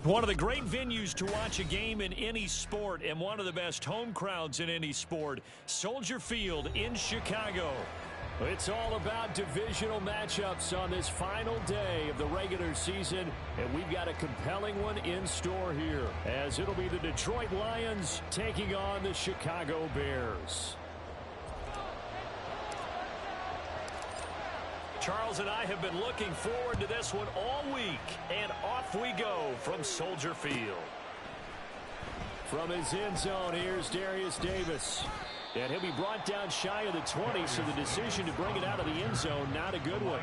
One of the great venues to watch a game in any sport and one of the best home crowds in any sport, Soldier Field in Chicago. It's all about divisional matchups on this final day of the regular season, and we've got a compelling one in store here, as it'll be the Detroit Lions taking on the Chicago Bears. Charles and I have been looking forward to this one all week, and off we go from Soldier Field. From his end zone, here's Darius Davis. And he'll be brought down shy of the 20, so the decision to bring it out of the end zone, not a good one.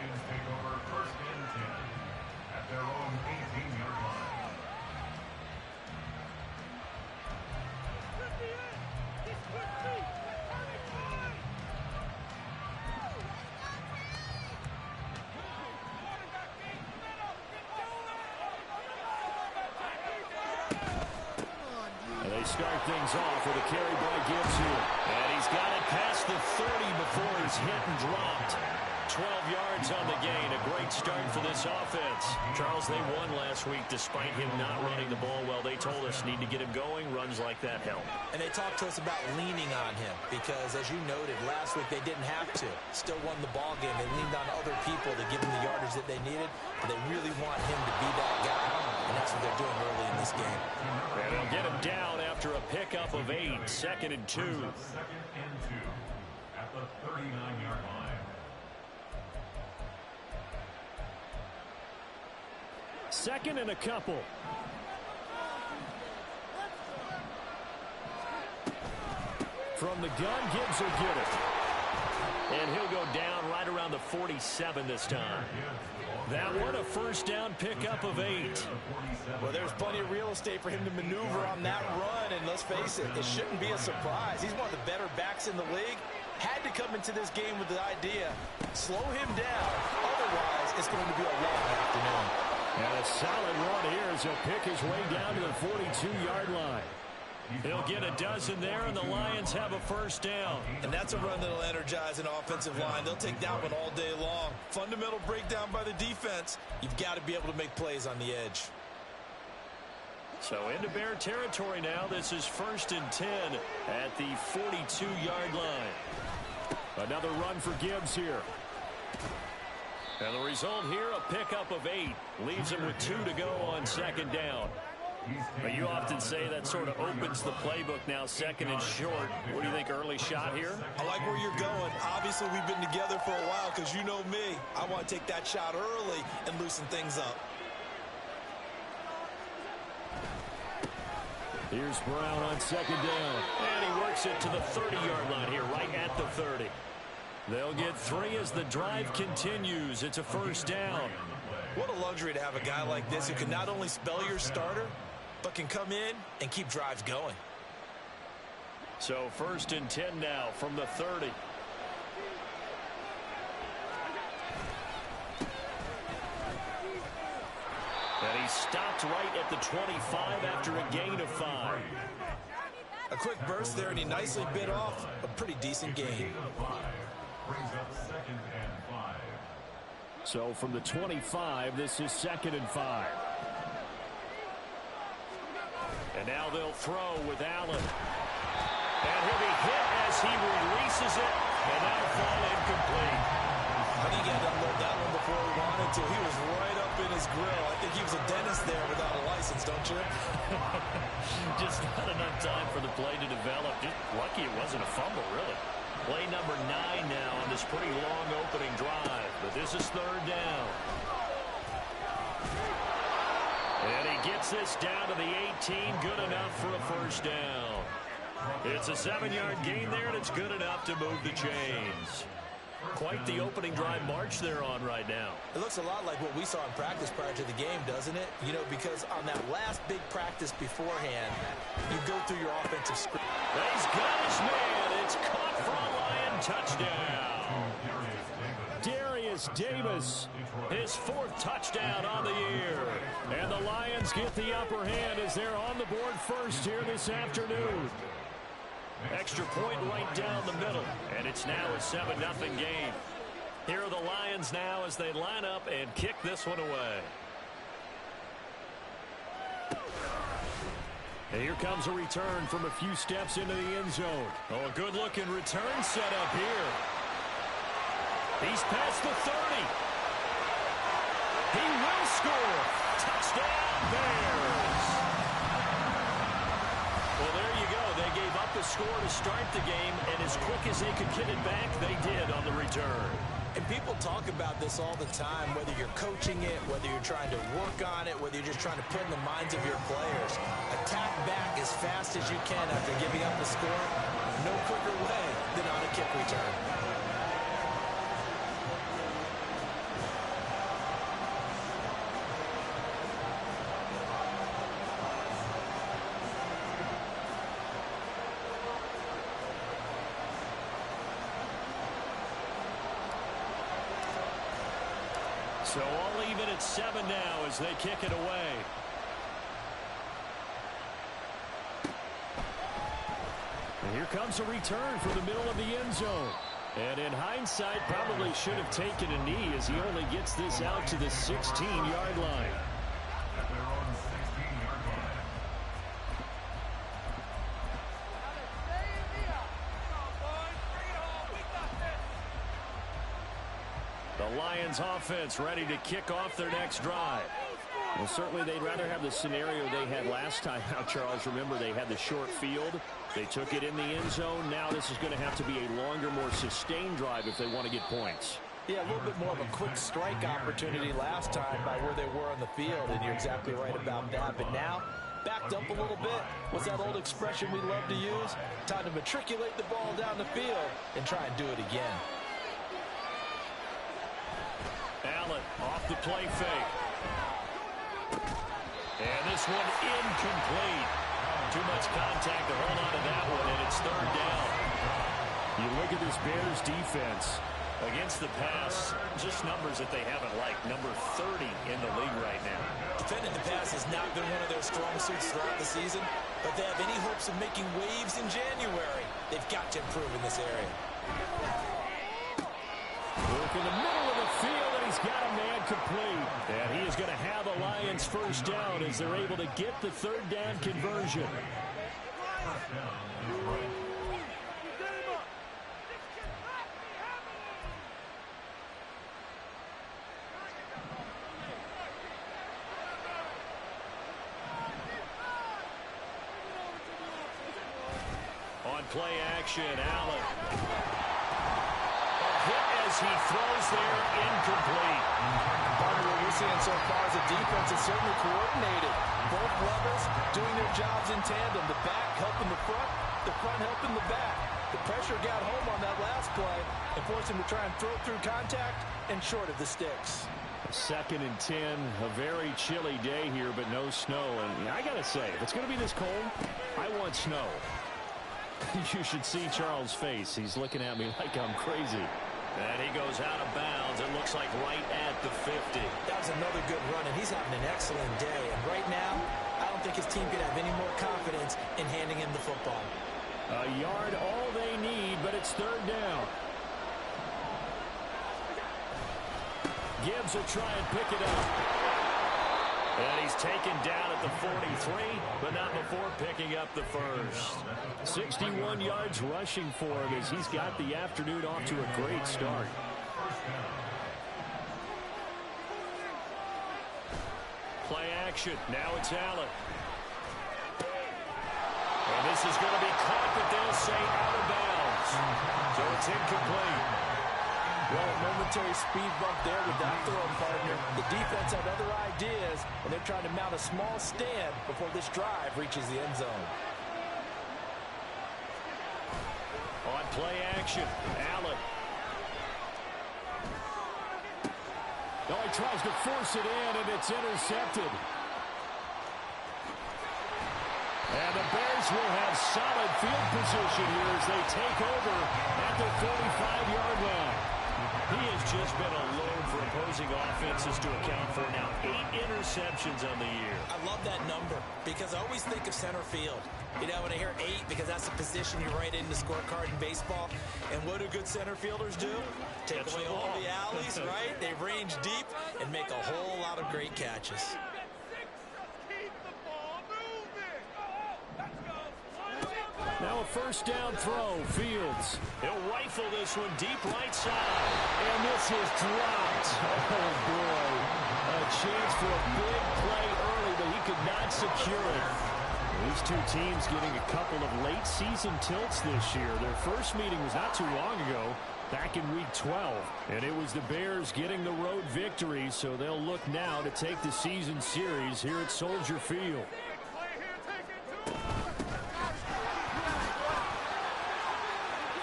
They start things off with a carry by Gibbs here. And he's got it past the 30 before he's hit and dropped. 12 yards on the gain. A great start for this offense. Charles, they won last week despite him not running the ball well. They told us need to get him going. Runs like that help. And they talked to us about leaning on him because, as you noted, last week they didn't have to. Still won the ball game. They leaned on other people to give them the yardage that they needed. But they really want him to be that guy. And that's what they're doing early in this game. And they'll get him down after a pickup of 8. 2nd and 2. 2nd and 2 at the 39-yard line. Second and a couple. From the gun, Gibbs will get it. And he'll go down right around the 47 this time. That one, a first down pickup of 8. Well, there's plenty of real estate for him to maneuver on that run, and let's face it, it shouldn't be a surprise. He's one of the better backs in the league. Had to come into this game with the idea, slow him down, otherwise it's going to be a long afternoon. And a solid run here as he'll pick his way down to the 42-yard line. He'll get a dozen there, and the Lions have a first down. And that's a run that'll energize an offensive line. They'll take that one all day long. Fundamental breakdown by the defense. You've got to be able to make plays on the edge. So into Bear territory now. This is 1st and 10 at the 42-yard line. Another run for Gibbs here. And the result here, a pickup of 8. Leaves him with 2 to go on 2nd down. But you often say that sort of opens the playbook now, 2nd and short. What do you think, early shot here? I like where you're going. Obviously, we've been together for a while because you know me. I want to take that shot early and loosen things up. Here's Brown on 2nd down. And he works it to the 30-yard line here, right at the 30. They'll get 3 as the drive continues. It's a first down. What a luxury to have a guy like this who can not only spell your starter, but can come in and keep drives going. So 1st and 10 now from the 30. And he stopped right at the 25 after a gain of 5. A quick burst there, and he nicely bit off a pretty decent gain. Brings up 2nd and 5. So from the 25, this is 2nd and 5. And now they'll throw with Allen. And he'll be hit as he releases it, and that'll fall incomplete. I think he had to unload that one before he wanted to. He was right up in his grill. I think he was a dentist there without a license, don't you? Just not enough time for the play to develop. Just lucky it wasn't a fumble, really. Play number 9 now on this pretty long opening drive. But this is 3rd down. And he gets this down to the 18. Good enough for a first down. It's a 7-yard gain there, and it's good enough to move the chains. Quite the opening drive march they're on right now. It looks a lot like what we saw in practice prior to the game, doesn't it? You know, because on that last big practice beforehand, you go through your offensive script. He's got his man. It's caught for a Lion touchdown. Darius Davis, his 4th touchdown on the year. And the Lions get the upper hand as they're on the board first here this afternoon. Extra point right down the middle, and it's now a 7-0 game. Here are the Lions now as they line up and kick this one away. And here comes a return from a few steps into the end zone. Oh, a good-looking return set up here. He's past the 30. He will score. Touchdown, Bears. Well, there you go. They gave up the score to start the game, and as quick as they could get it back, they did on the return. And people talk about this all the time, whether you're coaching it, whether you're trying to work on it, whether you're just trying to put in the minds of your players. Attack back as fast as you can after giving up the score. No quicker way than on a kick return. So all even at 7 now as they kick it away. And here comes a return from the middle of the end zone. And in hindsight, probably should have taken a knee as he only gets this out to the 16-yard line. At their own 16-yard line. The Lions offense ready to kick off their next drive. Well, certainly they'd rather have the scenario they had last time out, Charles. Remember, they had the short field. They took it in the end zone. Now this is going to have to be a longer, more sustained drive if they want to get points. Yeah, a little bit more of a quick strike opportunity last time by where they were on the field, and you're exactly right about that. But now, backed up a little bit. What's that old expression we love to use? Time to matriculate the ball down the field and try and do it again. Allen off the play fake. And this one incomplete. Too much contact to hold on to that one, and it's third down. You look at this Bears defense against the pass, just numbers that they haven't liked. Number 30 in the league right now. Defending the pass has not been one of their strong suits throughout the season, but they have any hopes of making waves in January. They've got to improve in this area. Work in the middle of the field, and he's got a man complete. And he is going to have a Lions first down as they're able to get the third down conversion. First down, Detroit. On play action, Allen. A hit as he throws there, incomplete. Part of what we're seeing so far is the defense is certainly coordinated. Both levels doing their jobs in tandem. The back helping the front helping the back. The pressure got home on that last play and forced him to try and throw through contact and short of the sticks. 2nd and 10, a very chilly day here, but no snow. And I got to say, if it's going to be this cold, I want snow. You should see Charles' face. He's looking at me like I'm crazy. And he goes out of bounds. It looks like right at the 50. That was another good run, and he's having an excellent day. And right now, I don't think his team could have any more confidence in handing him the football. A yard all they need, but it's third down. Gibbs will try and pick it up. And he's taken down at the 43, but not before picking up the first. 61 yards rushing for him as he's got the afternoon off to a great start. Play action. Now it's Allen. And this is going to be caught, but they'll say out of bounds. So it's incomplete. Well, a momentary speed bump there with that throw, partner. The defense had other ideas, and they're trying to mount a small stand before this drive reaches the end zone. On play action, Allen. Oh, he tries to force it in, and it's intercepted. And the Bears will have solid field position here as they take over at the 45-yard line. He has just been a load for opposing offenses to account for now. 8 interceptions on the year. I love that number because I always think of center field. You know, when I hear 8, because that's the position you write in the scorecard in baseball. And what do good center fielders do? Take away all the alleys, right? They range deep and make a whole lot of great catches. Now a first down throw, Fields. He'll rifle this one deep right side. And this is dropped. Oh, boy. A chance for a big play early, but he could not secure it. These two teams getting a couple of late season tilts this year. Their first meeting was not too long ago, back in week 12. And it was the Bears getting the road victory, so they'll look now to take the season series here at Soldier Field.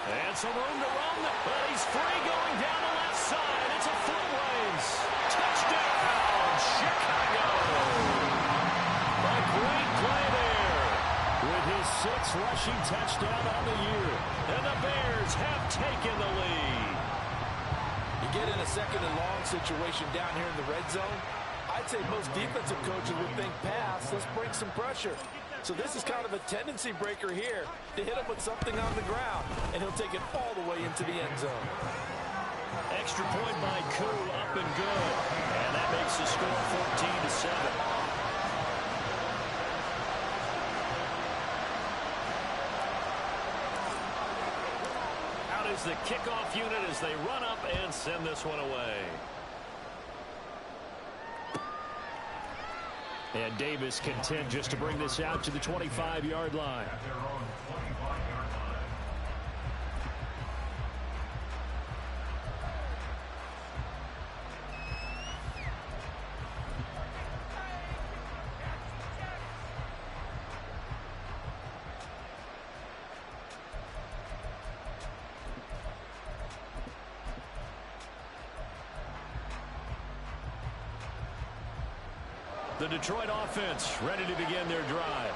And some room to run, but he's free going down the left side. It's a foot race. Touchdown, Chicago. A great play there with his 6th rushing touchdown on the year. And the Bears have taken the lead. You get in a second and long situation down here in the red zone. I'd say most defensive coaches would think pass, let's bring some pressure. So this is kind of a tendency breaker here to hit him with something on the ground, and he'll take it all the way into the end zone. Extra point by Koo, up and good. And that makes the score 14-7. Out is the kickoff unit as they run up and send this one away. And Davis content just to bring this out to the 25-yard line. At their own 25-yard line. The Detroit offense ready to begin their drive.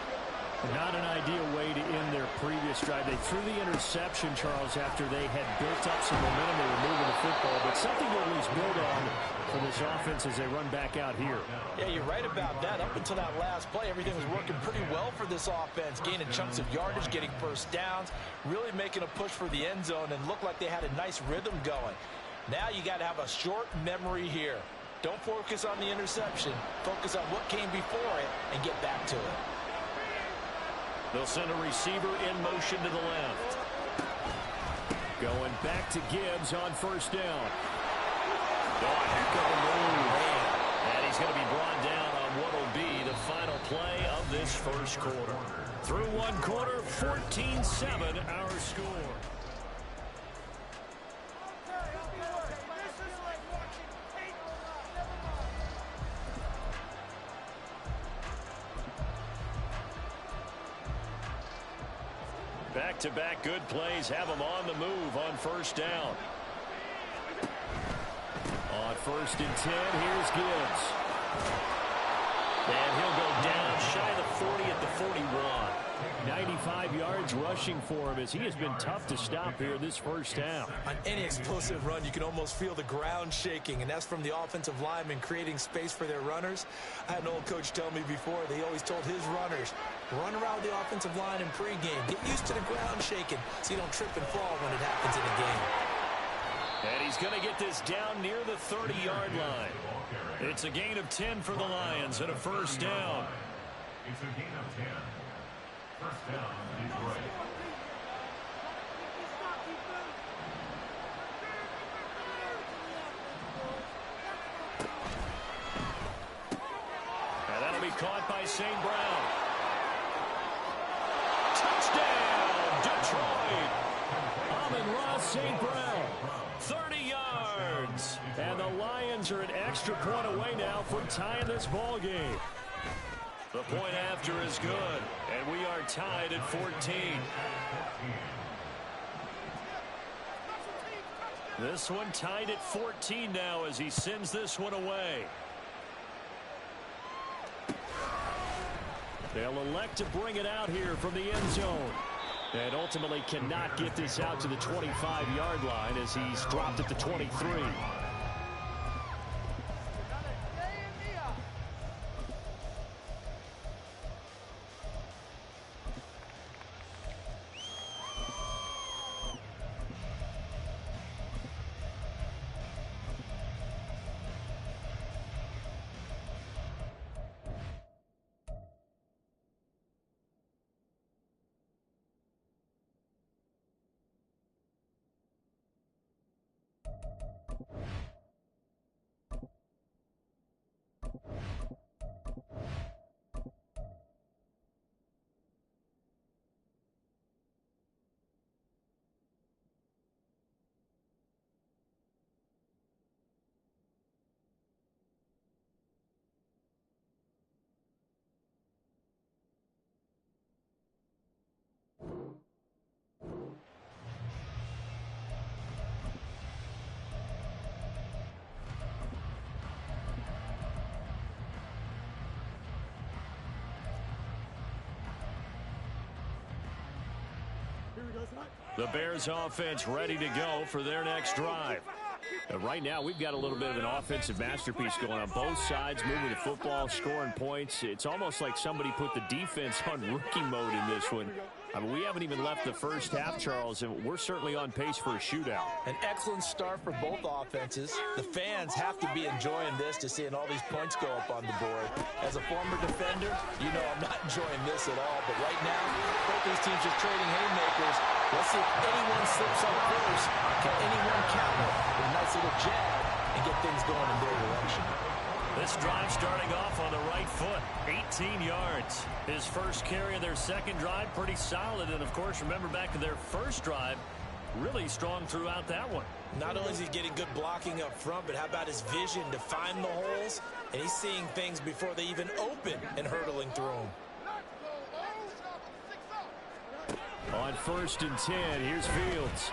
Not an ideal way to end their previous drive. They threw the interception, Charles, after they had built up some momentum. They were moving the football, but something to at least build on for this offense as they run back out here. Yeah, you're right about that. Up until that last play, everything was working pretty well for this offense, gaining chunks of yardage, getting first downs, really making a push for the end zone, and looked like they had a nice rhythm going. Now you got to have a short memory here. Don't focus on the interception. Focus on what came before it and get back to it. They'll send a receiver in motion to the left. Going back to Gibbs on first down. Oh, heck of a move. And he's going to be brought down on what will be the final play of this first quarter. Through one quarter, 14-7 our score. Back-to-back good plays have them on the move on first down. On 1st and 10, here's Gibbs. And he'll go down shy of the 40 at the 41. 95 yards rushing for him as he has been tough to stop here this first half. On any explosive run, you can almost feel the ground shaking, and that's from the offensive linemen creating space for their runners. I had an old coach tell me before, they always told his runners, run around the offensive line in pregame. Get used to the ground shaking so you don't trip and fall when it happens in a game. And he's going to get this down near the 30-yard line. It's a gain of 10 for the Lions and a first down. It's a gain of 10. First down, Detroit. And that'll be caught by St. Brown. Touchdown, Detroit. Amon-Ra St. Brown, 30 yards. And the Lions are an extra point away now from tying this ball game. The point after is good, and we are tied at 14. This one tied at 14 now as he sends this one away. They'll elect to bring it out here from the end zone. And ultimately cannot get this out to the 25-yard line as he's dropped at the 23. The Bears offense ready to go for their next drive. Right now, we've got a little bit of an offensive masterpiece going on both sides, moving the football, scoring points. It's almost like somebody put the defense on rookie mode in this one. I mean, we haven't even left the first half, Charles, and we're certainly on pace for a shootout. An excellent start for both offenses. The fans have to be enjoying this to seeing all these points go up on the board. As a former defender, you know I'm not enjoying this at all. But right now, both these teams are trading haymakers. Let's see if anyone slips up first. Can anyone counter with a nice little jab and get things going in their direction? This drive starting off on the right foot, 18 yards. His first carry of their second drive, pretty solid. And, of course, remember back to their first drive, really strong throughout that one. Not only is he getting good blocking up front, but how about his vision to find the holes? And he's seeing things before they even open and hurdling through them. On 1st and 10, here's Fields.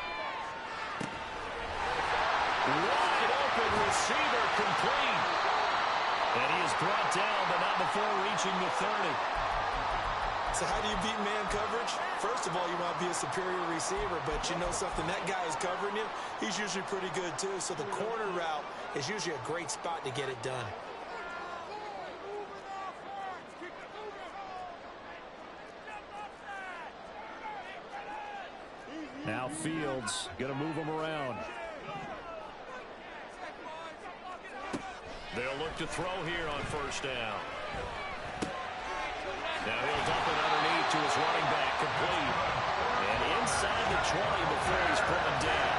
Wide open receiver complete. And he is brought down, but not before reaching the 30. So how do you beat man coverage? First of all, you want to be a superior receiver, but you know something, that guy is covering you. He's usually pretty good too, so the corner route is usually a great spot to get it done. Now Fields going to move him around. They'll look to throw here on 1st down. Now he'll dump it underneath to his running back, complete. And inside the 20 before he's brought down.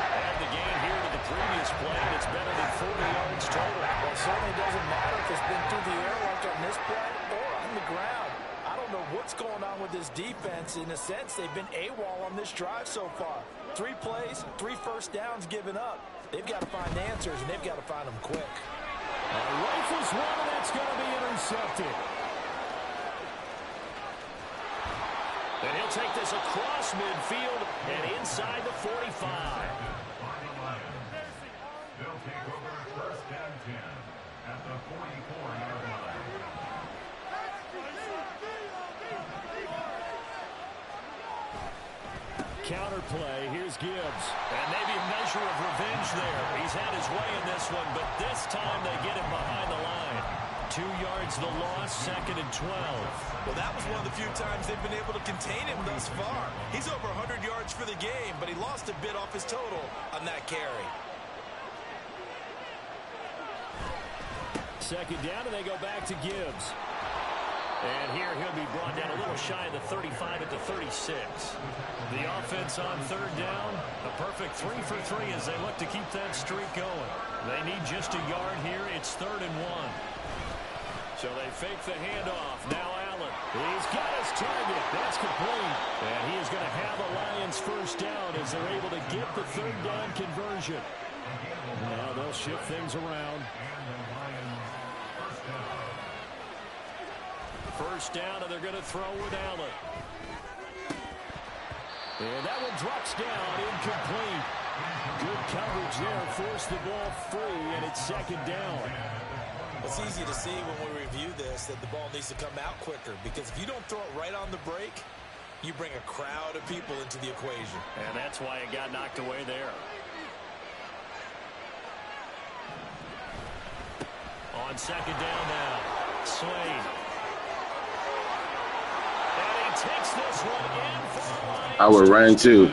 Add the gain here to the previous play, and it's better than 40 yards total. Well, it certainly doesn't matter if it's been through the air like on this play or on the ground. I don't know what's going on with this defense. In a sense, they've been AWOL on this drive so far. 3 plays, 3 first downs given up. They've got to find answers, and they've got to find them quick. Rifles one, and that's going to be intercepted. And he'll take this across midfield and inside the 45. They'll take over 1st and 10 at the 44-yard line. Counter play. Here's Gibbs. And maybe a measure of revenge there. He's had his way in this one, but this time they get him behind the line. 2 yards the loss, 2nd and 12. Well, that was one of the few times they've been able to contain him thus far. He's over 100 yards for the game, but he lost a bit off his total on that carry. 2nd down, and they go back to Gibbs. And here he'll be brought down a little shy of the 35 at the 36. The offense on 3rd down, a perfect 3 for 3 as they look to keep that streak going. They need just a yard here. It's 3rd and 1. So they fake the handoff. Now Allen. He's got his target. That's complete. And he is going to have a Lions 1st down as they're able to get the 3rd down conversion. Now they'll shift things around. 1st down, and they're going to throw with Allen. And that one drops down, incomplete. Good coverage there, forced the ball free, and it's 2nd down. It's easy to see when we review this that the ball needs to come out quicker, because if you don't throw it right on the break, you bring a crowd of people into the equation. And that's why it got knocked away there. On 2nd down now, Slade. Takes this one in for the Lions. I would run too.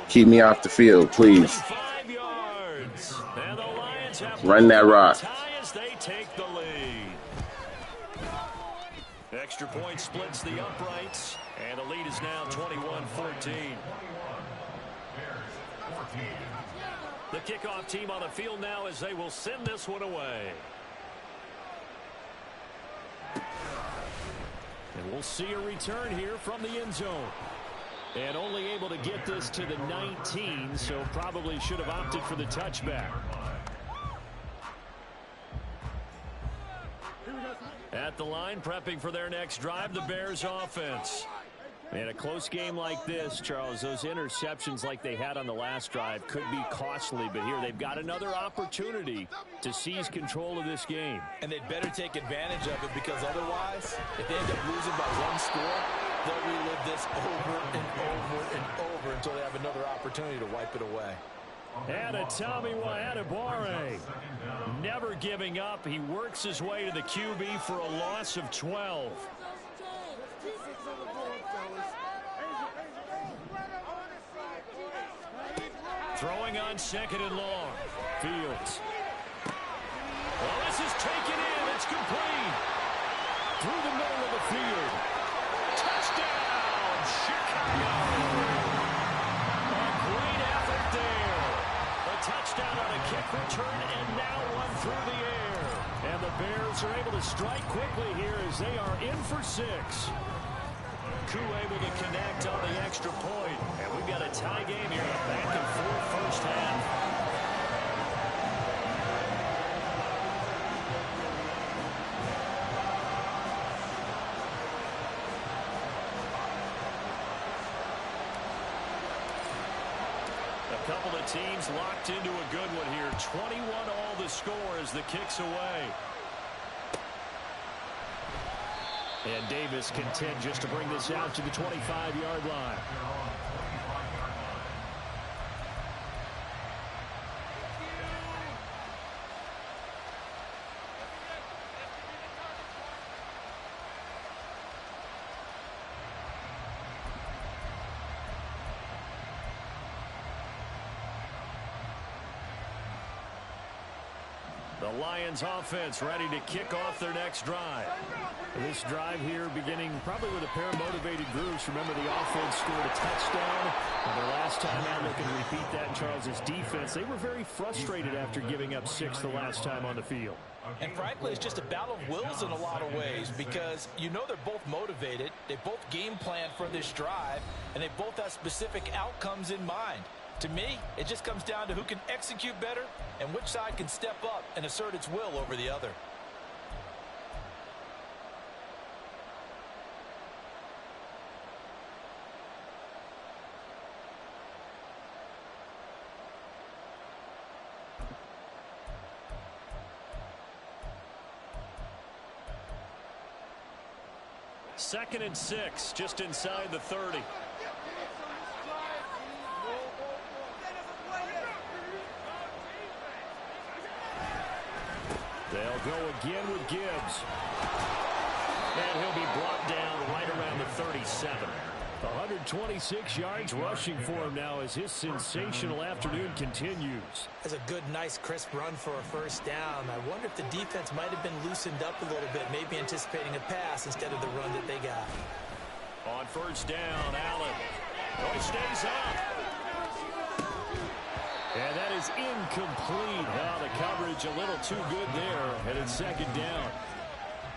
Keep me off the field, please. 5 yards. And the Lions have run that rock. As they take the lead. Extra point splits the uprights, and the lead is now 21-14. The kickoff team on the field now as they will send this one away. And we'll see a return here from the end zone. And only able to get this to the 19, so probably should have opted for the touchback. At the line, prepping for their next drive, the Bears offense. In a close game like this, Charles, those interceptions like they had on the last drive could be costly, but here they've got another opportunity to seize control of this game. And they'd better take advantage of it, because otherwise, if they end up losing by one score, they'll relive this over and over and over until they have another opportunity to wipe it away. And a Tommy Adebawore, never giving up. He works his way to the QB for a loss of 12. Throwing on 2nd and long. Fields. Well, this is taken in. It's complete. Through the middle of the field. Touchdown, Chicago. A great effort there. A touchdown on a kick return, and now one through the air. And the Bears are able to strike quickly here as they are in for 6. Koo able to connect on the extra point. And we've got a tie game here. A back and forth first half. A couple of teams locked into a good one here. 21 all the score as the kick's away. And Davis content just to bring this out to the 25-yard line. The Lions offense ready to kick off their next drive. This drive here beginning probably with a pair of motivated groups. Remember, the offense scored a touchdown. And their last time out, looking to repeat that in Charles's defense. They were very frustrated after giving up 6 the last time on the field. And frankly, it's just a battle of wills in a lot of ways, because you know they're both motivated. They both game planned for this drive, and they both have specific outcomes in mind. To me, it just comes down to who can execute better and which side can step up and assert its will over the other. Second and 6, just inside the 30. They'll go again with Gibbs. And he'll be brought down right around the 37. 126 yards rushing for him now as his sensational afternoon continues. That's a good, nice, crisp run for a first down. I wonder if the defense might have been loosened up a little bit, maybe anticipating a pass instead of the run that they got. On first down, Allen. Oh, he stays out. And that is incomplete. Now the coverage a little too good there, and it's second down.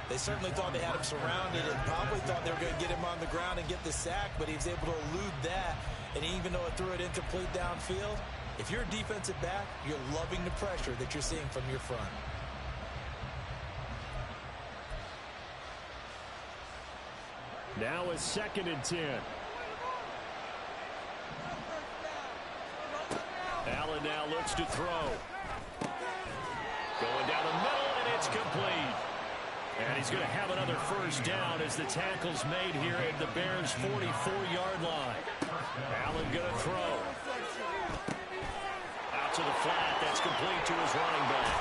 They certainly thought they had him surrounded and probably thought they were going to get him on the ground and get the sack, but he was able to elude that. And even though it threw it incomplete downfield, if you're a defensive back, you're loving the pressure that you're seeing from your front. Now it's second and 10. Allen now looks to throw. Going down the middle, and it's complete. And he's going to have another first down as the tackle's made here at the Bears' 44-yard line. Allen going to throw. Out to the flat. That's complete to his running back.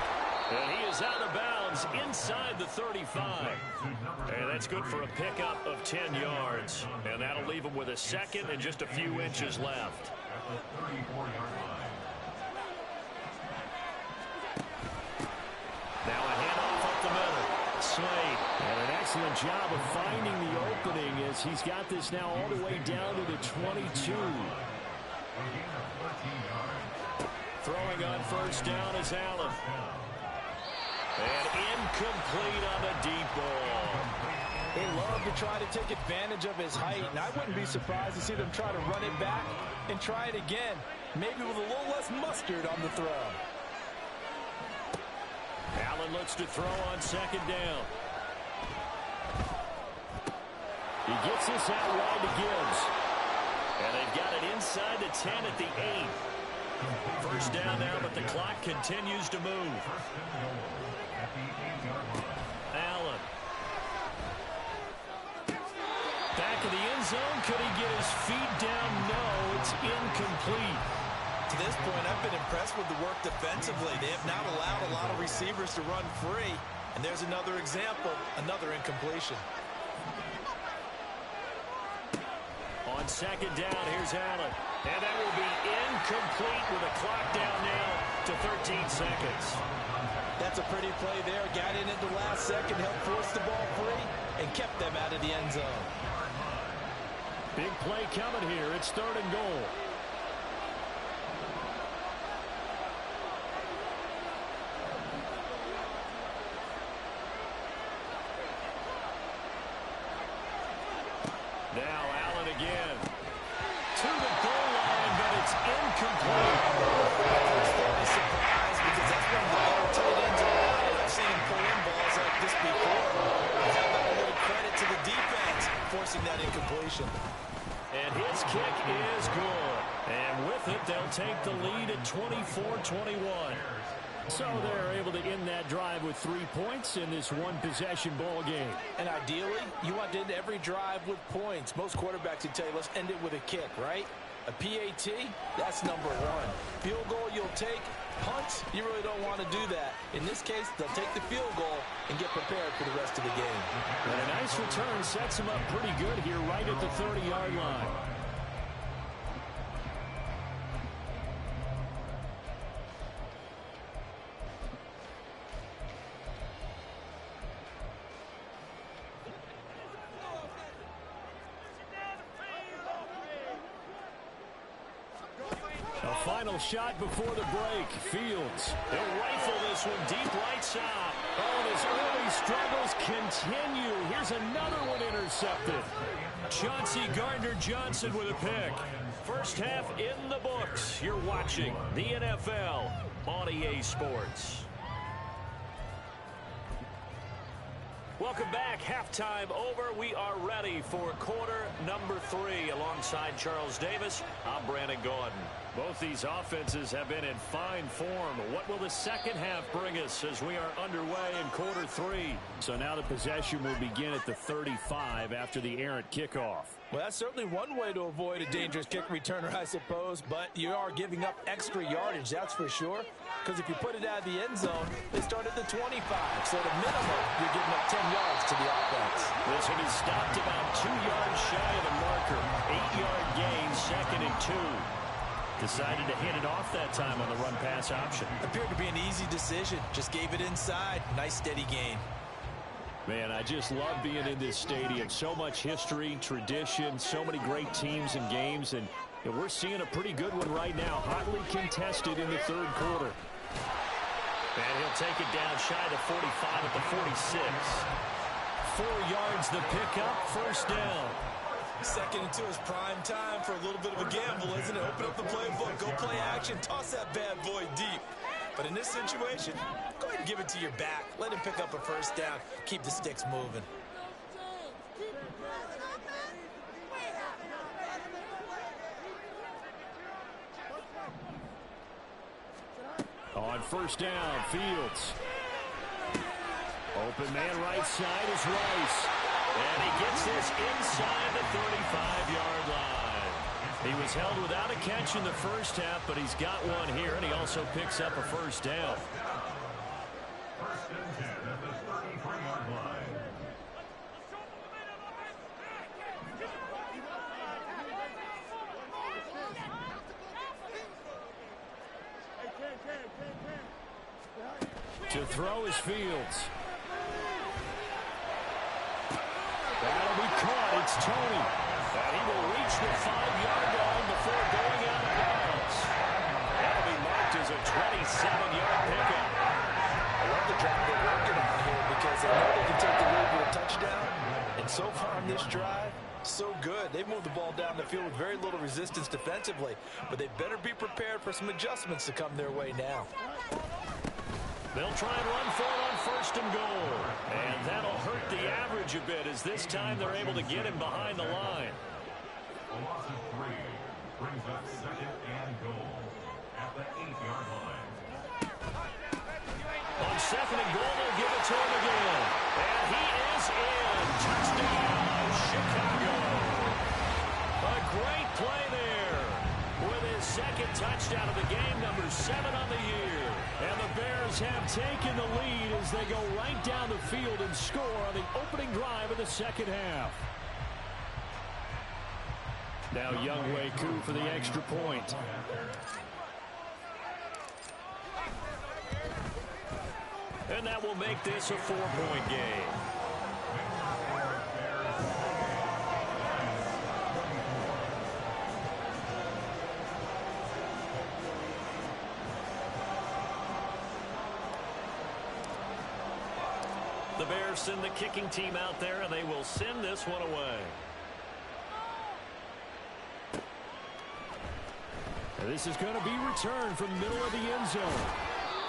And he is out of bounds inside the 35. And that's good for a pickup of 10 yards. And that'll leave him with a second and just a few inches left. Now a handoff up the middle. Slade. And an excellent job of finding the opening as he's got this now all the way down to the 22. Throwing on first down is Allen. And incomplete on the deep ball. They love to try to take advantage of his height, and I wouldn't be surprised to see them try to run it back and try it again, maybe with a little less mustard on the throw. Allen looks to throw on second down. He gets this out wide to Gibbs. And they've got it inside the 10 at the 8. First down now, but the clock continues to move. Allen. Back of the end zone. Could he get his feet down? No, it's incomplete. To this point, I've been impressed with the work defensively. They have not allowed a lot of receivers to run free. And there's another example, another incompletion. On second down, here's Allen. And that will be incomplete with a clock down now to 13 seconds. That's a pretty play there. Got in at the last second, helped force the ball free, and kept them out of the end zone. Big play coming here. It's 3rd and goal. Now Allen again. To the goal line, but it's incomplete. I'm fairly surprised because that's one of the better tight ends around, and I've seen him pull in balls like this before. How about a little credit to the defense forcing that incompletion? And his kick is good. And with it, they'll take the lead at 24-21. So they're able to end that drive with 3 points in this one-possession ball game. And ideally, you want to end every drive with points. Most quarterbacks would tell you, let's end it with a kick, right? A PAT, that's number 1. Field goal you'll take. Punts, you really don't want to do that. In this case, they'll take the field goal and get prepared for the rest of the game. And a nice return sets them up pretty good here right at the 30-yard line. Final shot before the break. Fields. He'll rifle this one deep right side. Oh, and his early struggles continue. Here's another one intercepted. Chauncey Gardner-Johnson with a pick. First half in the books. You're watching the NFL on EA Sports. Welcome back. Halftime over. We are ready for quarter number 3. Alongside Charles Davis, I'm Brandon Gaudin. Both these offenses have been in fine form. What will the second half bring us as we are underway in quarter 3? So now the possession will begin at the 35 after the errant kickoff. Well, that's certainly one way to avoid a dangerous kick returner, I suppose, but you are giving up extra yardage, that's for sure, because if you put it out of the end zone, they start at the 25, so at a minimum, you're giving up 10 yards to the offense. This one is stopped about 2 yards shy of the marker. 8-yard gain, 2nd and 2. Decided to hit it off that time on the run-pass option. Appeared to be an easy decision. Just gave it inside. Nice, steady gain. Man, I just love being in this stadium. So much history, tradition, so many great teams and games, and we're seeing a pretty good one right now. Hotly contested in the 3rd quarter. And he'll take it down shy to 45 at the 46. 4 yards the pickup, first down. 2nd and 2 is prime time for a little bit of a gamble, isn't it? Open up the playbook, go play action, toss that bad boy deep. But in this situation, go ahead and give it to your back. Let him pick up a first down. Keep the sticks moving. On first down, Fields. Open man right side is Rice. And he gets this inside the 35-yard line. He was held without a catch in the first half, but he's got one here, and he also picks up a first down. First and 10 at the 33-yard line. To throw is Fields. That'll be caught. It's Tony. And he will reach the 5-yard line before going out of bounds. That'll be marked as a 27-yard pickup. I love the drive they're working on here because they know they can take the lead with a touchdown. And so far on this drive, so good. They've moved the ball down the field with very little resistance defensively. But they better be prepared for some adjustments to come their way now. They'll try and run for it on first and goal. And that'll hurt the average a bit as this time they're able to get him behind the line. A loss of 3 brings up 2nd and goal at the 8-yard line. On 2nd and goal, they'll give it to him again. And he is in. Touchdown, Chicago. A great play there. With his 2nd touchdown of the game, number 7 on the year. And the Bears have taken the lead as they go right down the field and score on the opening drive of the 2nd half. Now Younghoe Koo for the extra point. And that will make this a 4-point game. The Bears send the kicking team out there, and they will send this one away. And this is going to be returned from the middle of the end zone.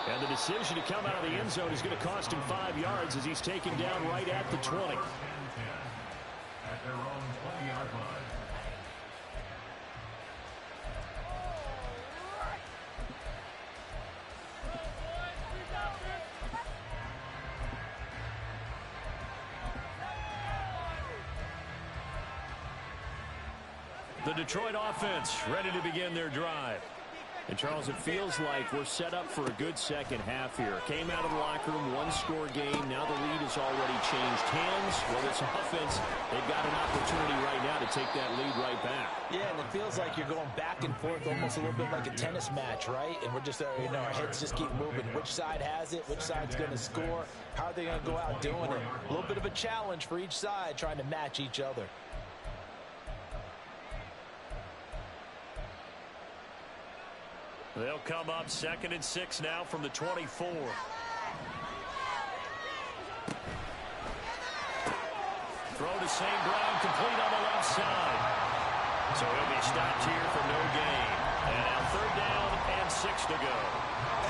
And the decision to come out of the end zone is going to cost him 5 yards as he's taken down right at the 20. At their own 20-yard line. The Detroit offense ready to begin their drive. And, Charles, it feels like we're set up for a good second half here. Came out of the locker room, one-score game. Now the lead has already changed hands. Well, this offense, they've got an opportunity right now to take that lead right back. Yeah, and it feels like you're going back and forth almost a little bit like a tennis match, right? And we're just, our heads just keep moving. Which side has it? Which side's going to score? How are they going to go out doing it? A little bit of a challenge for each side trying to match each other. They'll come up 2nd and 6 now from the 24. Throw to St. Brown, complete on the left side. So he'll be stopped here for no gain. And now 3rd down and 6 to go.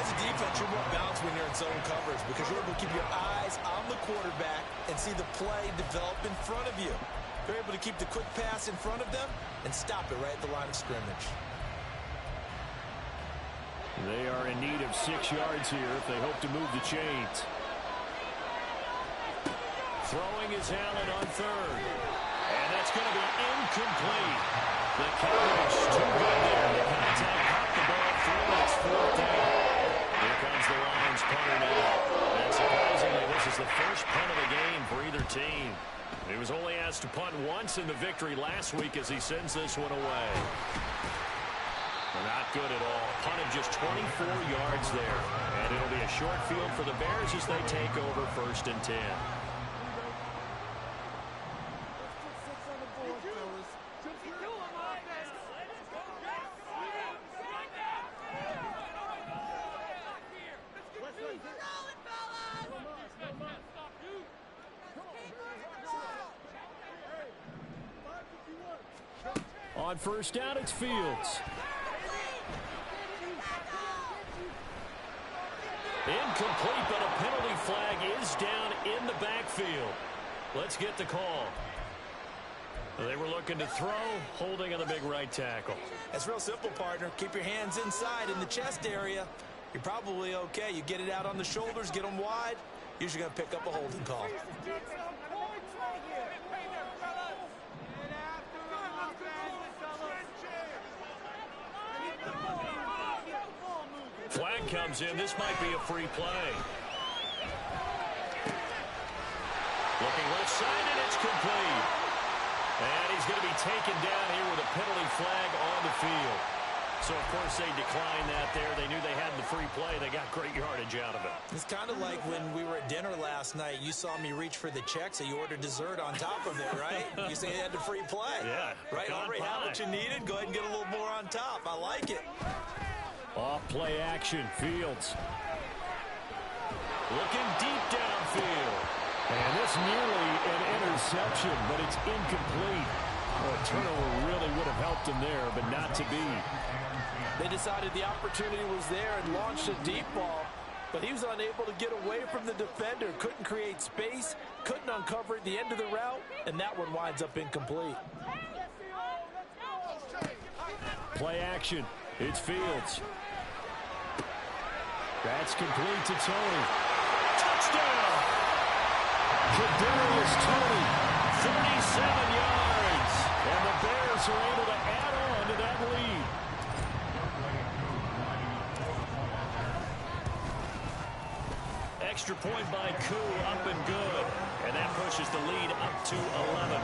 As a defense, you're more balanced when you're in zone coverage because you're able to keep your eyes on the quarterback and see the play develop in front of you. You're able to keep the quick pass in front of them and stop it right at the line of scrimmage. They are in need of 6 yards here if they hope to move the chains. Throwing is Allen on 3rd. And that's going to be incomplete. The coverage too good there. The contact popped the ball through. It's 4th down. Here comes the Lions punter now. And surprisingly, this is the first punt of the game for either team. He was only asked to punt once in the victory last week as he sends this one away. Not good at all. Punt of just 24 yards there. And it'll be a short field for the Bears as they take over 1st and 10. On 1st down, it's Fields. Incomplete, but a penalty flag is down in the backfield. Let's get the call. They were looking to throw, holding on the big right tackle. That's real simple, partner. Keep your hands inside in the chest area. You're probably okay. You get it out on the shoulders, get them wide. Usually going to pick up a holding call. Flag comes in. This might be a free play. Looking left side, and it's complete. And he's going to be taken down here with a penalty flag on the field. So, of course, they declined that there. They knew they had the free play. They got great yardage out of it. It's kind of like when we were at dinner last night. You saw me reach for the check, so you ordered dessert on top of it, right? You say you had the free play. Yeah. Right? Already had what you needed. Go ahead and get a little more on top. I like it. Off play action. Fields. Looking deep downfield. And this nearly an interception, but it's incomplete. Well, a turnover really would have helped him there, but not to be. They decided the opportunity was there and launched a deep ball. but he was unable to get away from the defender. Couldn't create space, couldn't uncover at the end of the route, and that one winds up incomplete. Play action. It's Fields. That's complete to Toney. Touchdown! Kadarius Toney, 37 yards. And the Bears are able to add on to that lead. Extra point by Koo, up and good. And that pushes the lead up to 11.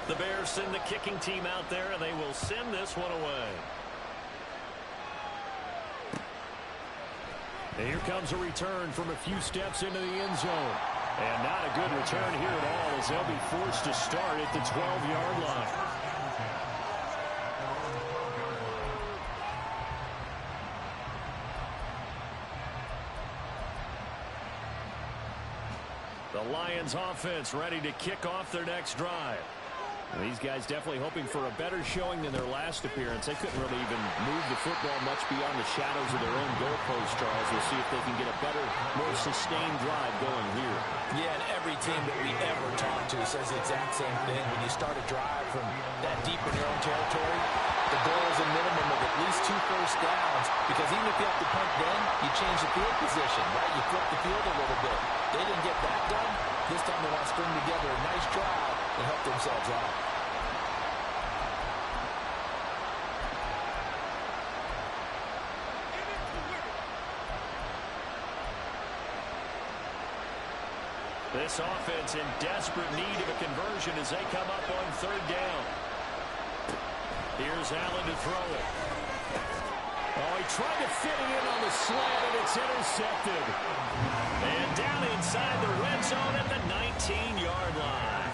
The Bears send the kicking team out there, and they will send this one away. And here comes a return from a few steps into the end zone. And not a good return here at all, as they'll be forced to start at the 12-yard line. The Lions offense ready to kick off their next drive. These guys definitely hoping for a better showing than their last appearance. They couldn't really even move the football much beyond the shadows of their own goalpost, Charles. We'll see if they can get a better, more sustained drive going here. Yeah, and every team that we ever talk to says the exact same thing. When you start a drive from that deep in your own territory, the goal is a minimum of at least 2 first downs, because even if you have to punt then, you change the field position, right? You flip the field a little bit. They didn't get that done. This time they want to string together a nice drive and help themselves out. This offense in desperate need of a conversion as they come up on 3rd down. Here's Allen to throw it. Oh, he tried to fit it in on the slant, and it's intercepted. And down inside the red zone at the 19-yard line.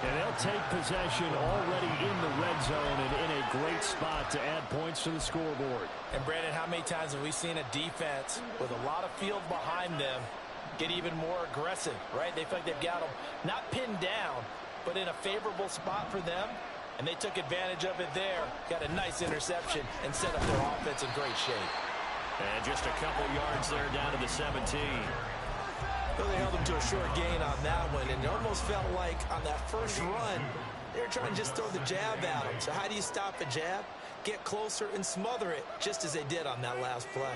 And they'll take possession already in the red zone and in a great spot to add points to the scoreboard. And, Brandon, how many times have we seen a defense with a lot of field behind them get even more aggressive, right? They feel like they've got them not pinned down, but in a favorable spot for them. And they took advantage of it there. Got a nice interception and set up their offense in great shape. And just a couple yards there down to the 17. Well, they held them to a short gain on that one, and it almost felt like on that first run, they were trying to just throw the jab at them. So how do you stop a jab? Get closer and smother it, just as they did on that last play.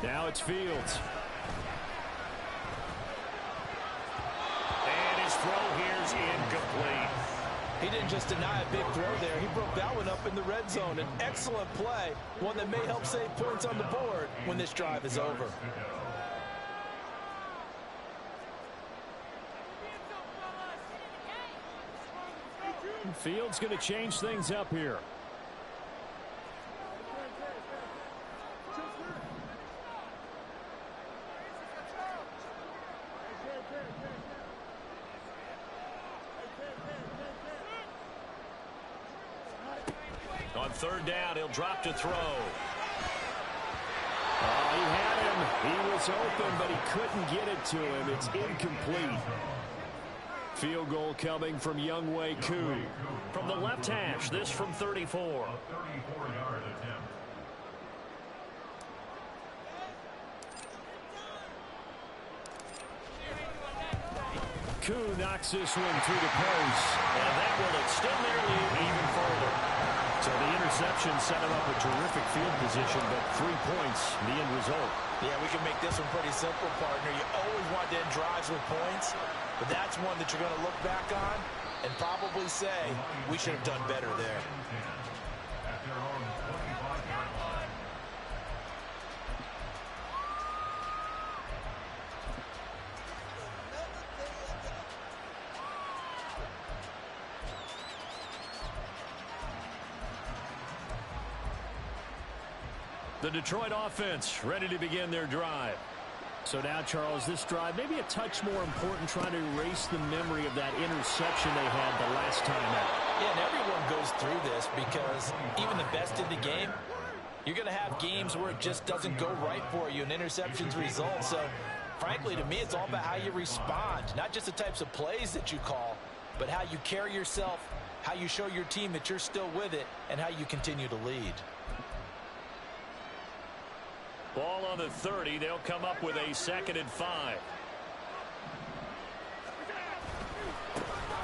Now it's Fields. Throw here's incomplete. He didn't just deny a big throw there. He broke that one up in the red zone. An excellent play, one that may help save points on the board when this drive is over. Fields going to change things up here. On 3rd down, he'll drop to throw. Oh, he had him. He was open, but he couldn't get it to him. It's incomplete. Field goal coming from Younghoe Koo. From the left hash, this from 34. A 34-yard attempt. Koo knocks this one through the post, and that will extend their lead even further. So the interception set him up a terrific field position, but 3 points, the end result. Yeah, we can make this one pretty simple, partner. You always want to end drives with points, but that's one that you're going to look back on and probably say, we should have done better there. At their own 25-yard line. The Detroit offense ready to begin their drive. So now, Charles, this drive maybe a touch more important, trying to erase the memory of that interception they had the last time out. Yeah, and everyone goes through this because even the best in the game, you're going to have games where it just doesn't go right for you and interceptions result. So, frankly, to me, it's all about how you respond, not just the types of plays that you call, but how you carry yourself, how you show your team that you're still with it, and how you continue to lead. Ball on the 30. They'll come up with a 2nd and 5.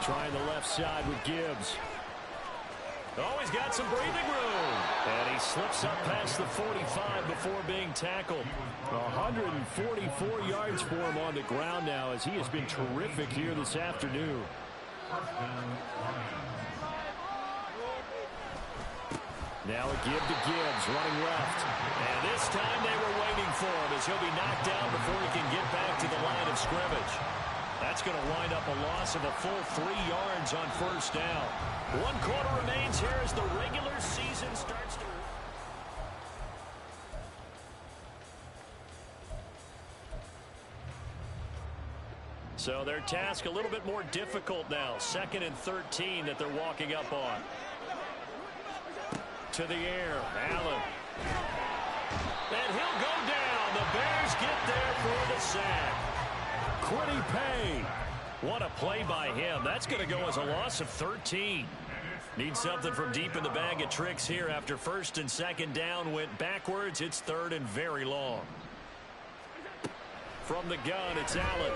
Trying the left side with Gibbs. Oh, he's got some breathing room. And he slips up past the 45 before being tackled. 144 yards for him on the ground now, as he has been terrific here this afternoon. Now a give to Gibbs, running left. And this time they were waiting for him, as he'll be knocked down before he can get back to the line of scrimmage. That's going to wind up a loss of a full 3 yards on 1st down. 1 quarter remains here as the regular season starts to... So their task a little bit more difficult now. 2nd and 13 that they're walking up on. To the air, Allen. And he'll go down. The Bears get there for the sack. Kwity Paye. What a play by him. That's going to go as a loss of 13. Need something from deep in the bag of tricks here after 1st and 2nd down went backwards. It's 3rd and very long. From the gun, it's Allen.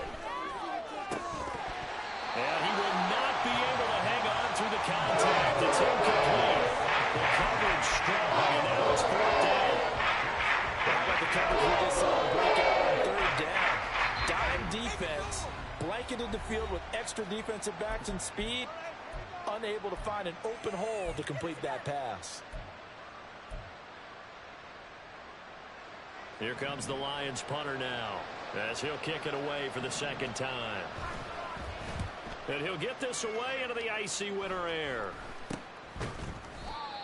And he will not be able to hang on through the contact. It's incomplete. The coverage strong, and now it's 4th down. How about the coverage we just saw break out on 3rd down? Dime defense, blanketed the field with extra defensive backs and speed, unable to find an open hole to complete that pass. Here comes the Lions punter now, as he'll kick it away for the 2nd time. And he'll get this away into the icy winter air.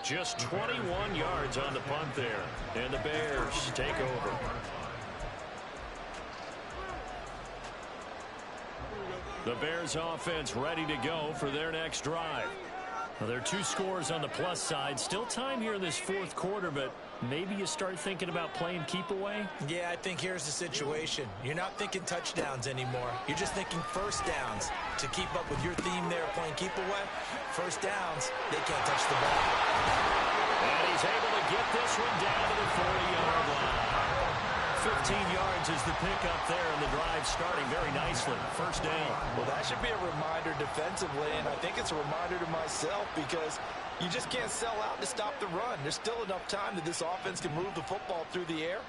Just 21 yards on the punt there. And the Bears take over. The Bears offense ready to go for their next drive. Well, there are 2 scores on the plus side. Still time here in this 4th quarter, but maybe you start thinking about playing keep away? Yeah, I think here's the situation. You're not thinking touchdowns anymore. You're just thinking 1st downs. To keep up with your theme there, playing keep away, 1st downs, they can't touch the ball. And he's able to get this one down to the 40-yard line. 15 yards is the pickup there, and the drive starting very nicely. 1st down. Well, that should be a reminder defensively, and I think it's a reminder to myself because you just can't sell out to stop the run. There's still enough time that this offense can move the football through the air,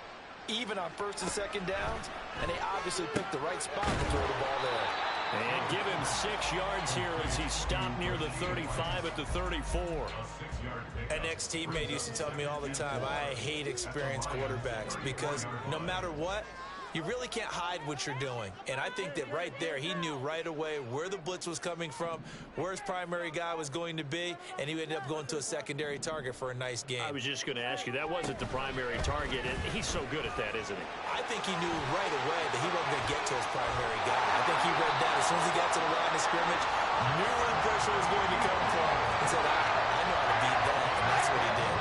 even on 1st and 2nd downs, and they obviously picked the right spot to throw the ball there. And give him 6 yards here as he stopped near the 35 at the 34. An ex-teammate used to tell me all the time, I hate experienced quarterbacks because no matter what, you really can't hide what you're doing. And I think that right there, he knew right away where the blitz was coming from, where his primary guy was going to be, and he ended up going to a secondary target for a nice game. I was just going to ask you, that wasn't the primary target, and he's so good at that, isn't he? I think he knew right away that he wasn't going to get to his primary guy. I think he read that as soon as he got to the line of scrimmage, knew where the pressure was going to come from, and said, I know how to beat that, and that's what he did.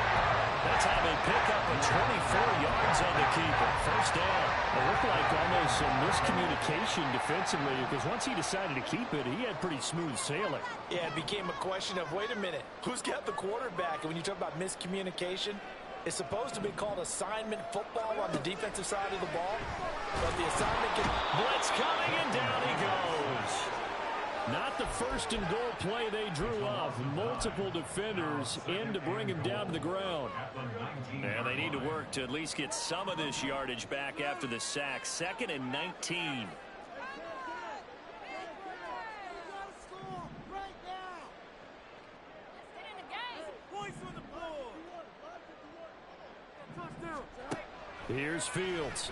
That's how they pick up a 24 yards on the keeper. 1st down. It looked like almost some miscommunication defensively because once he decided to keep it, he had pretty smooth sailing. Yeah, it became a question of, wait a minute, who's got the quarterback? And when you talk about miscommunication, it's supposed to be called assignment football on the defensive side of the ball. But the assignment can... Blitz coming, and down he goes. Not the 1st and goal play they drew up. Multiple defenders in to bring him down to the ground. And they need to work to at least get some of this yardage back after the sack. 2nd and 19. Here's Fields.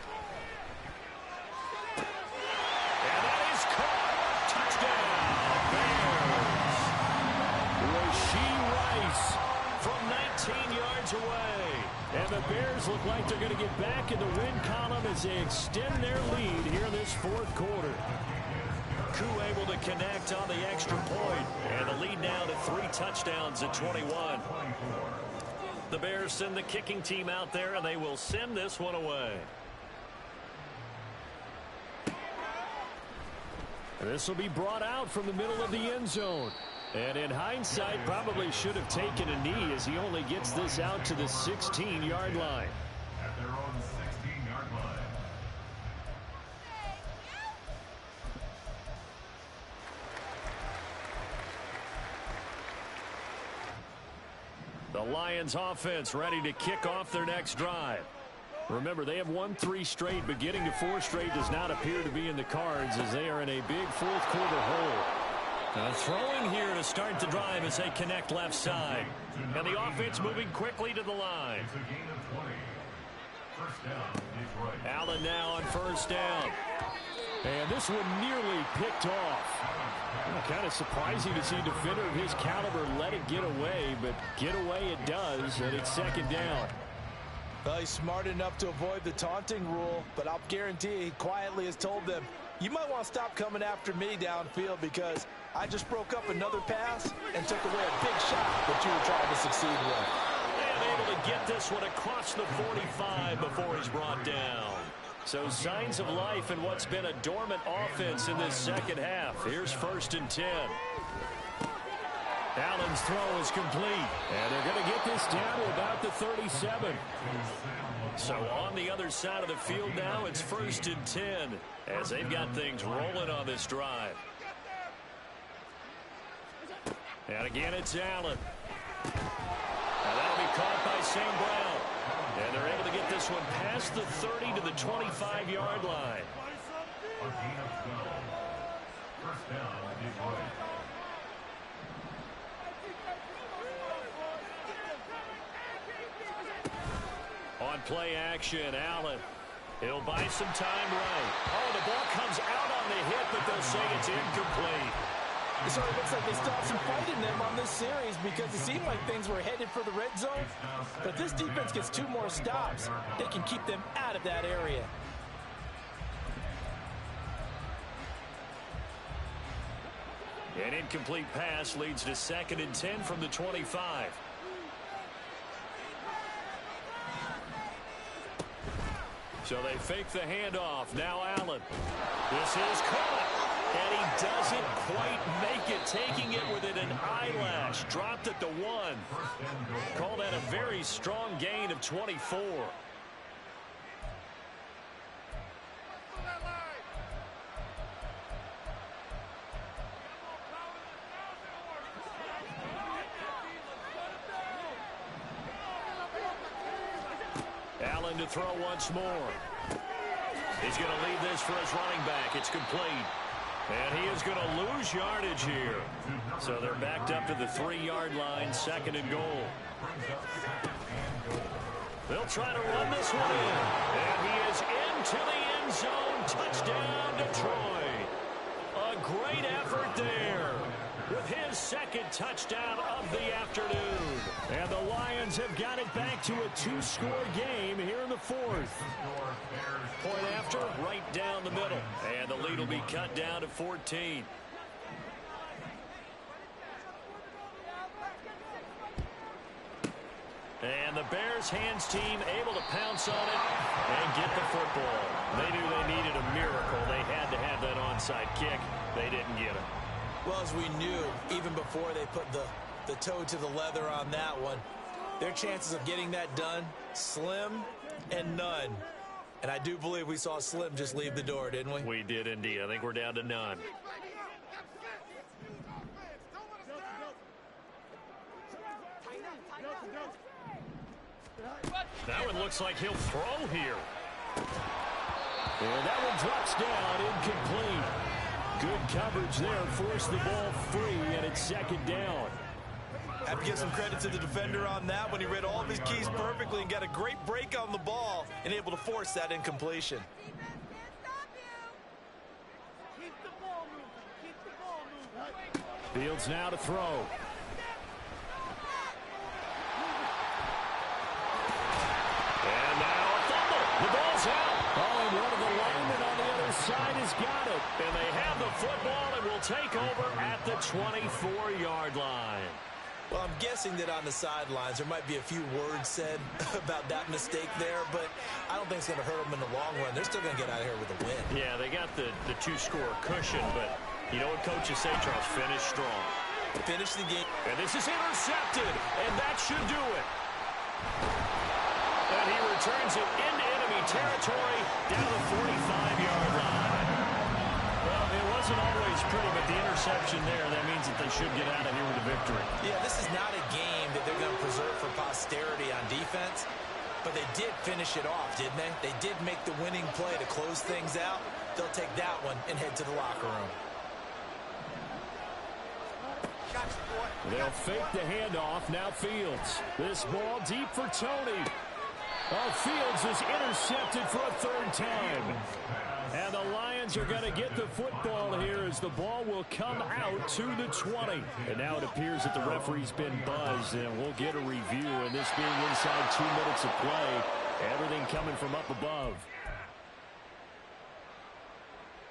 And that is caught. Touchdown, Bears. Rashee Rice from 19 yards away. And the the Bears look like they're going to get back in the win column as they extend their lead here in this fourth quarter. Koo able to connect on the extra point, and the lead now to 3 touchdowns at 21. The Bears send the kicking team out there, and they will send this one away. This will be brought out from the middle of the end zone. And in hindsight, probably should have taken a knee as he only gets this out to the 16-yard line. At their own 16-yard line. The Lions offense ready to kick off their next drive. Remember, they have won 3 straight, but getting to 4 straight does not appear to be in the cards as they are in a big fourth quarter hole. Throwing here to start the drive as they connect left side. And the offense moving quickly to the line. It's a gain of 20. First down, Detroit. Allen now on first down. And this one nearly picked off. Kind of surprising to see a defender of his caliber let it get away, but get away it does, and it's second down. Well, he's smart enough to avoid the taunting rule, but I'll guarantee he quietly has told them, you might want to stop coming after me downfield because I just broke up another pass and took away a big shot that you were trying to succeed with. And able to get this one across the 45 before he's brought down. So signs of life in what's been a dormant offense in this second half. Here's first and 10. Allen's throw is complete. And they're going to get this down to about the 37. So on the other side of the field now, it's first and 10 as they've got things rolling on this drive. And again, it's Allen. Now that'll be caught by St. Brown. And they're able to get this one past the 30 to the 25-yard line. A gain of 12. First down, Detroit. On play action, Allen. He'll buy some time right. Oh, the ball comes out on the hit, but they'll say it's incomplete. It sort of looks like they still have some fight in them on this series because it seemed like things were headed for the red zone. But this defense gets 2 more stops. They can keep them out of that area. An incomplete pass leads to second and 10 from the 25. So they fake the handoff. Now Allen. This is caught. And he doesn't quite make it. Taking it within an eyelash. Dropped at the 1. Called that a very strong gain of 24. Allen to throw once more. He's going to leave this for his running back. It's complete. And he is going to lose yardage here. So they're backed up to the 3-yard line, second and goal. They'll try to run this one in. And he is into the end zone. Touchdown, Detroit. A great effort there with his second touchdown of the afternoon. And the Lions have got it back to a 2-score game here in the fourth. Point after, right down the middle. And the lead will be cut down to 14. And the Bears hands team able to pounce on it and get the football. They knew they needed a miracle. They had to have that onside kick. They didn't get it. Well, as we knew, even before they put the toe to the leather on that one, their chances of getting that done, slim and none. And I do believe we saw Slim just leave the door, didn't we? We did indeed. I think we're down to none. That one looks like he'll throw here. And that one drops down, incomplete. Good coverage there, forced the ball free, and it's second down. I have to give some credit to the defender on that when he read all of his keys perfectly and got a great break on the ball and able to force that incompletion. Fields now to throw. is out. Oh, and one of the linemen on the other side has got it. And they have the football and will take over at the 24-yard line. Well, I'm guessing that on the sidelines there might be a few words said about that mistake there, but I don't think it's going to hurt them in the long run. They're still going to get out of here with a win. Yeah, they got the two-score cushion, but you know what coaches say, Charles? Finish strong. Finish the game. And this is intercepted, and that should do it. And he returns it into enemy territory down the 45-yard line. Well, it wasn't always pretty, but the interception there, that means that they should get out of here with a victory. Yeah, this is not a game that they're going to preserve for posterity on defense, but they did finish it off, didn't they? They did make the winning play to close things out. They'll take that one and head to the locker room. They'll fake the handoff. Now Fields. This ball deep for Tony. Oh, Fields is intercepted for a third time. And the Lions are going to get the football here as the ball will come out to the 20. And now it appears that the referee's been buzzed, and we'll get a review. And this being inside 2 minutes of play, everything coming from up above.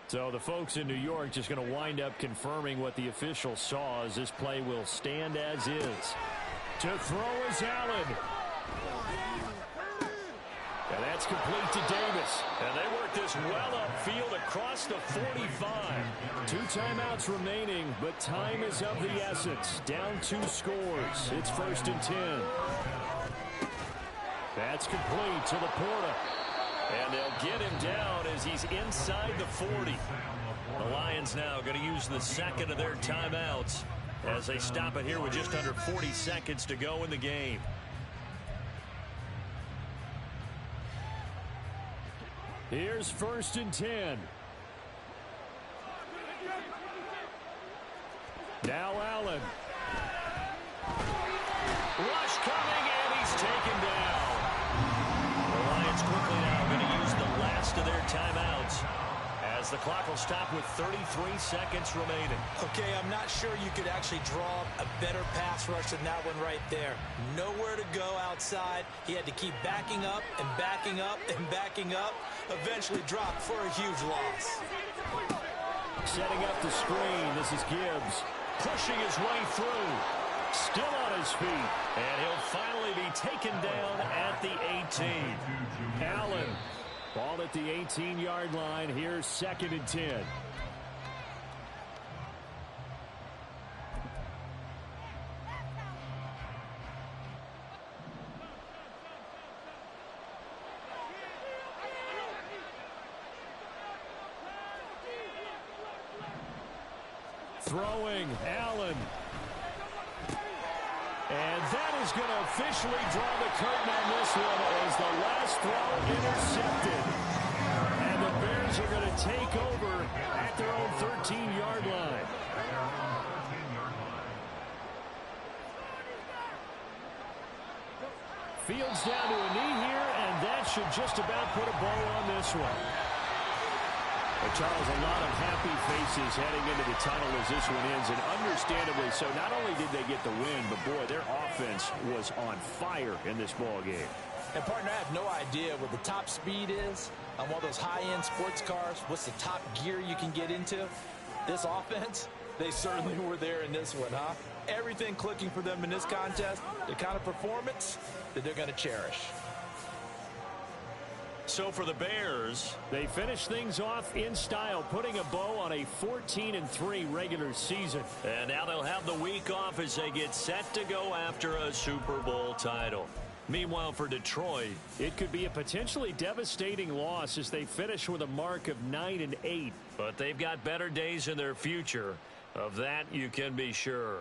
So the folks in New York just going to wind up confirming what the official saw as this play will stand as is. To throw is Allen. And that's complete to Davis. And they work this well upfield across the 45. 2 timeouts remaining, but time is of the essence. Down 2 scores. It's 1st and 10. That's complete to Laporta. And they'll get him down as he's inside the 40. The Lions now going to use the second of their timeouts as they stop it here with just under 40 seconds to go in the game. Here's 1st and 10. Now Allen. Rush coming, and he's taken down. The Lions quickly now going to use the last of their timeouts as the clock will stop with 33 seconds remaining. Okay, I'm not sure you could actually draw a better pass rush than that one right there. Nowhere to go outside. He had to keep backing up and backing up and backing up. Eventually dropped for a huge loss. Setting up the screen. This is Gibbs pushing his way through. Still on his feet. And he'll finally be taken down at the 18. Allen. Ball at the 18-yard line. Here's 2nd and 10. Throwing, Allen. And that is going to officially draw the curtain on this one as the last throw intercepted. And the Bears are going to take over at their own 13-yard line. Fields down to a knee here, and that should just about put a bow on this one. Well, Charles, a lot of happy faces heading into the tunnel as this one ends, and understandably so. Not only did they get the win, but boy, their offense was on fire in this ball game. And partner, I have no idea what the top speed is on one of those high-end sports cars. What's the top gear you can get into? This offense, they certainly were there in this one, huh? Everything clicking for them in this contest, the kind of performance that they're going to cherish. So for the Bears, they finish things off in style, putting a bow on a 14-3 regular season. And now they'll have the week off as they get set to go after a Super Bowl title. Meanwhile, for Detroit, it could be a potentially devastating loss as they finish with a mark of 9-8. But they've got better days in their future. Of that, you can be sure.